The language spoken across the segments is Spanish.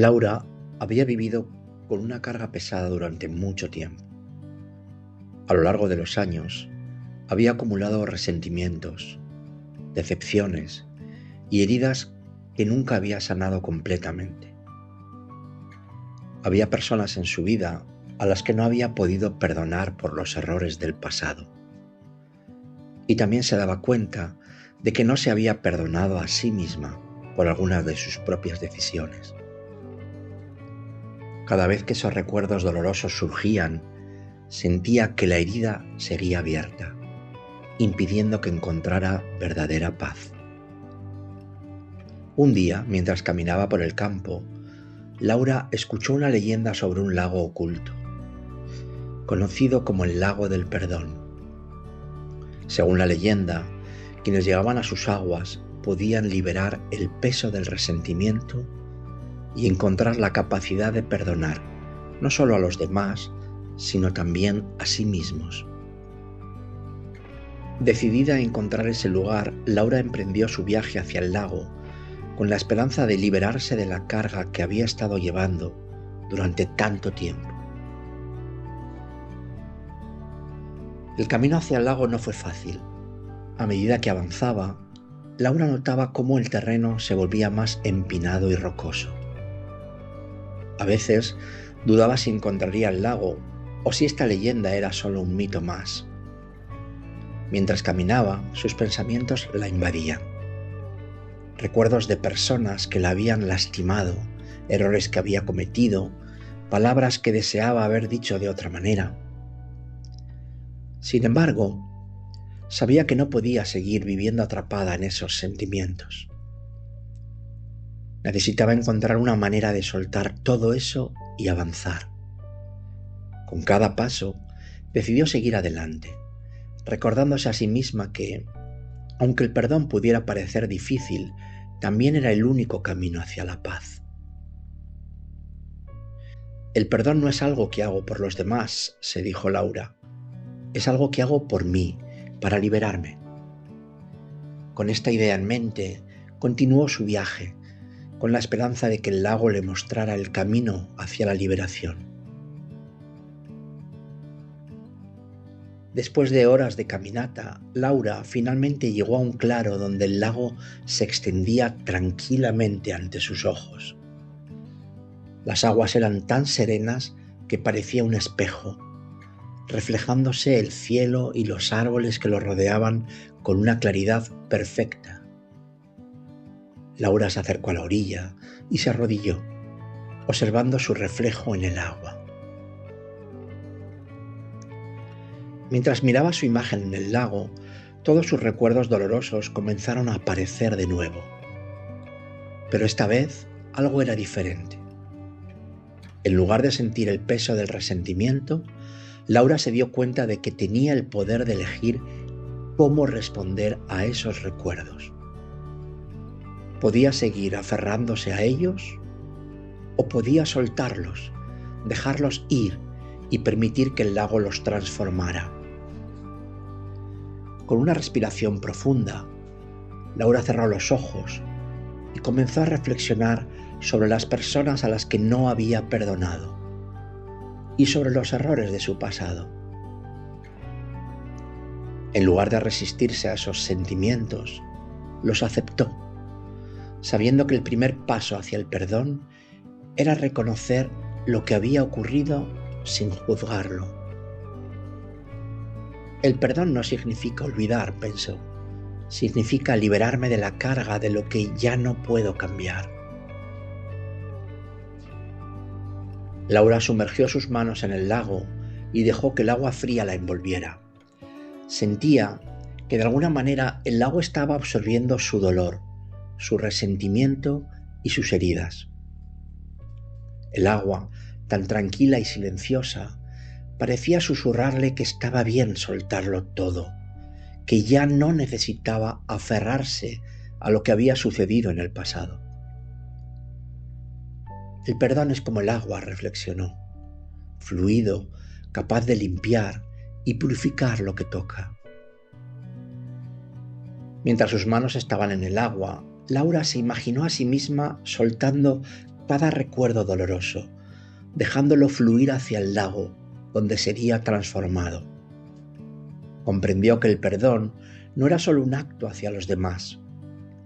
Laura había vivido con una carga pesada durante mucho tiempo. A lo largo de los años, había acumulado resentimientos, decepciones y heridas que nunca había sanado completamente. Había personas en su vida a las que no había podido perdonar por los errores del pasado. Y también se daba cuenta de que no se había perdonado a sí misma por algunas de sus propias decisiones. Cada vez que esos recuerdos dolorosos surgían, sentía que la herida seguía abierta, impidiendo que encontrara verdadera paz. Un día, mientras caminaba por el campo, Laura escuchó una leyenda sobre un lago oculto, conocido como el Lago del Perdón. Según la leyenda, quienes llegaban a sus aguas podían liberar el peso del resentimiento y encontrar la capacidad de perdonar, no solo a los demás, sino también a sí mismos. Decidida a encontrar ese lugar, Laura emprendió su viaje hacia el lago con la esperanza de liberarse de la carga que había estado llevando durante tanto tiempo. El camino hacia el lago no fue fácil. A medida que avanzaba, Laura notaba cómo el terreno se volvía más empinado y rocoso. A veces dudaba si encontraría el lago o si esta leyenda era solo un mito más. Mientras caminaba, sus pensamientos la invadían. Recuerdos de personas que la habían lastimado, errores que había cometido, palabras que deseaba haber dicho de otra manera. Sin embargo, sabía que no podía seguir viviendo atrapada en esos sentimientos. Necesitaba encontrar una manera de soltar todo eso y avanzar. Con cada paso, decidió seguir adelante, recordándose a sí misma que, aunque el perdón pudiera parecer difícil, también era el único camino hacia la paz. El perdón no es algo que hago por los demás, se dijo Laura. Es algo que hago por mí, para liberarme. Con esta idea en mente, continuó su viaje, con la esperanza de que el lago le mostrara el camino hacia la liberación. Después de horas de caminata, Laura finalmente llegó a un claro donde el lago se extendía tranquilamente ante sus ojos. Las aguas eran tan serenas que parecía un espejo, reflejándose el cielo y los árboles que lo rodeaban con una claridad perfecta. Laura se acercó a la orilla y se arrodilló, observando su reflejo en el agua. Mientras miraba su imagen en el lago, todos sus recuerdos dolorosos comenzaron a aparecer de nuevo. Pero esta vez algo era diferente. En lugar de sentir el peso del resentimiento, Laura se dio cuenta de que tenía el poder de elegir cómo responder a esos recuerdos. Podía seguir aferrándose a ellos o podía soltarlos, dejarlos ir y permitir que el lago los transformara. Con una respiración profunda, Laura cerró los ojos y comenzó a reflexionar sobre las personas a las que no había perdonado y sobre los errores de su pasado. En lugar de resistirse a esos sentimientos, los aceptó, sabiendo que el primer paso hacia el perdón era reconocer lo que había ocurrido sin juzgarlo. El perdón no significa olvidar, pensó. Significa liberarme de la carga de lo que ya no puedo cambiar. Laura sumergió sus manos en el lago y dejó que el agua fría la envolviera. Sentía que de alguna manera el lago estaba absorbiendo su dolor, su resentimiento y sus heridas. El agua, tan tranquila y silenciosa, parecía susurrarle que estaba bien soltarlo todo, que ya no necesitaba aferrarse a lo que había sucedido en el pasado. El perdón es como el agua, reflexionó, fluido, capaz de limpiar y purificar lo que toca. Mientras sus manos estaban en el agua, Laura se imaginó a sí misma soltando cada recuerdo doloroso, dejándolo fluir hacia el lago donde sería transformado. Comprendió que el perdón no era solo un acto hacia los demás,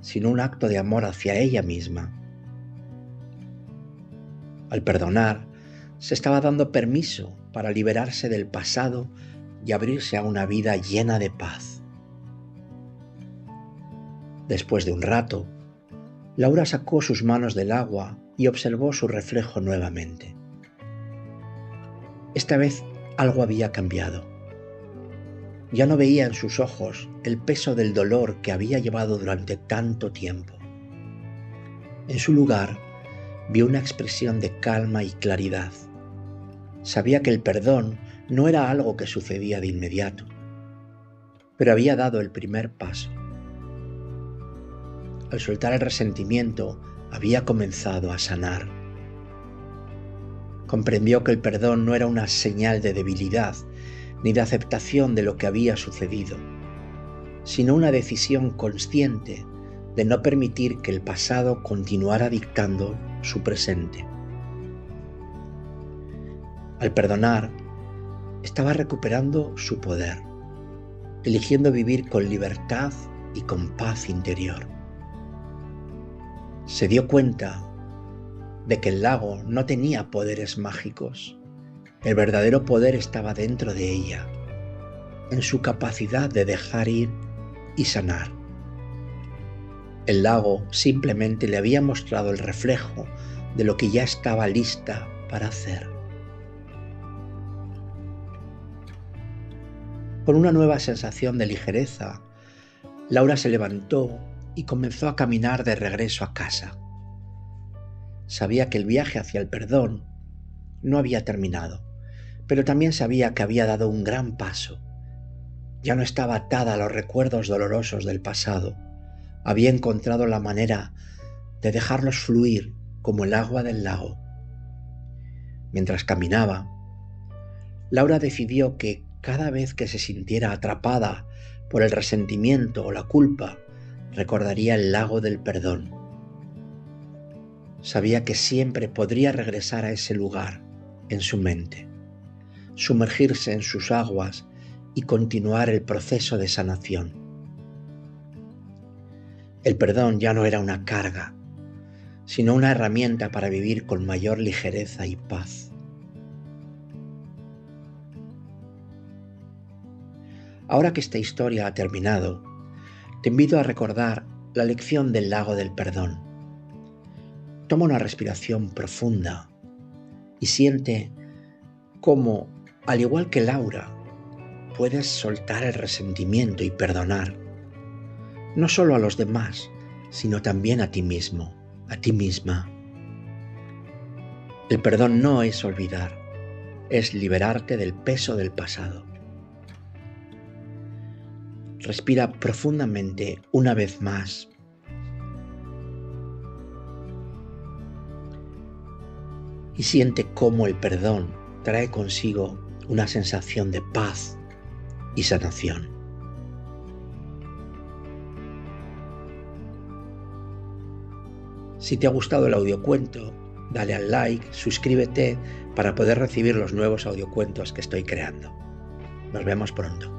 sino un acto de amor hacia ella misma. Al perdonar, se estaba dando permiso para liberarse del pasado y abrirse a una vida llena de paz. Después de un rato, Laura sacó sus manos del agua y observó su reflejo nuevamente. Esta vez algo había cambiado. Ya no veía en sus ojos el peso del dolor que había llevado durante tanto tiempo. En su lugar, vio una expresión de calma y claridad. Sabía que el perdón no era algo que sucedía de inmediato, pero había dado el primer paso. Al soltar el resentimiento, había comenzado a sanar. Comprendió que el perdón no era una señal de debilidad ni de aceptación de lo que había sucedido, sino una decisión consciente de no permitir que el pasado continuara dictando su presente. Al perdonar, estaba recuperando su poder, eligiendo vivir con libertad y con paz interior. Se dio cuenta de que el lago no tenía poderes mágicos. El verdadero poder estaba dentro de ella, en su capacidad de dejar ir y sanar. El lago simplemente le había mostrado el reflejo de lo que ya estaba lista para hacer. Con una nueva sensación de ligereza, Laura se levantó y comenzó a caminar de regreso a casa. Sabía que el viaje hacia el perdón no había terminado, pero también sabía que había dado un gran paso. Ya no estaba atada a los recuerdos dolorosos del pasado. Había encontrado la manera de dejarlos fluir como el agua del lago. Mientras caminaba, Laura decidió que cada vez que se sintiera atrapada por el resentimiento o la culpa, recordaría el lago del perdón. Sabía que siempre podría regresar a ese lugar en su mente, sumergirse en sus aguas y continuar el proceso de sanación. El perdón ya no era una carga, sino una herramienta para vivir con mayor ligereza y paz. Ahora que esta historia ha terminado, te invito a recordar la lección del lago del perdón. Toma una respiración profunda y siente cómo, al igual que Laura, puedes soltar el resentimiento y perdonar, no solo a los demás, sino también a ti mismo, a ti misma. El perdón no es olvidar, es liberarte del peso del pasado. Respira profundamente una vez más. Y siente cómo el perdón trae consigo una sensación de paz y sanación. Si te ha gustado el audiocuento, dale al like, suscríbete para poder recibir los nuevos audiocuentos que estoy creando. Nos vemos pronto.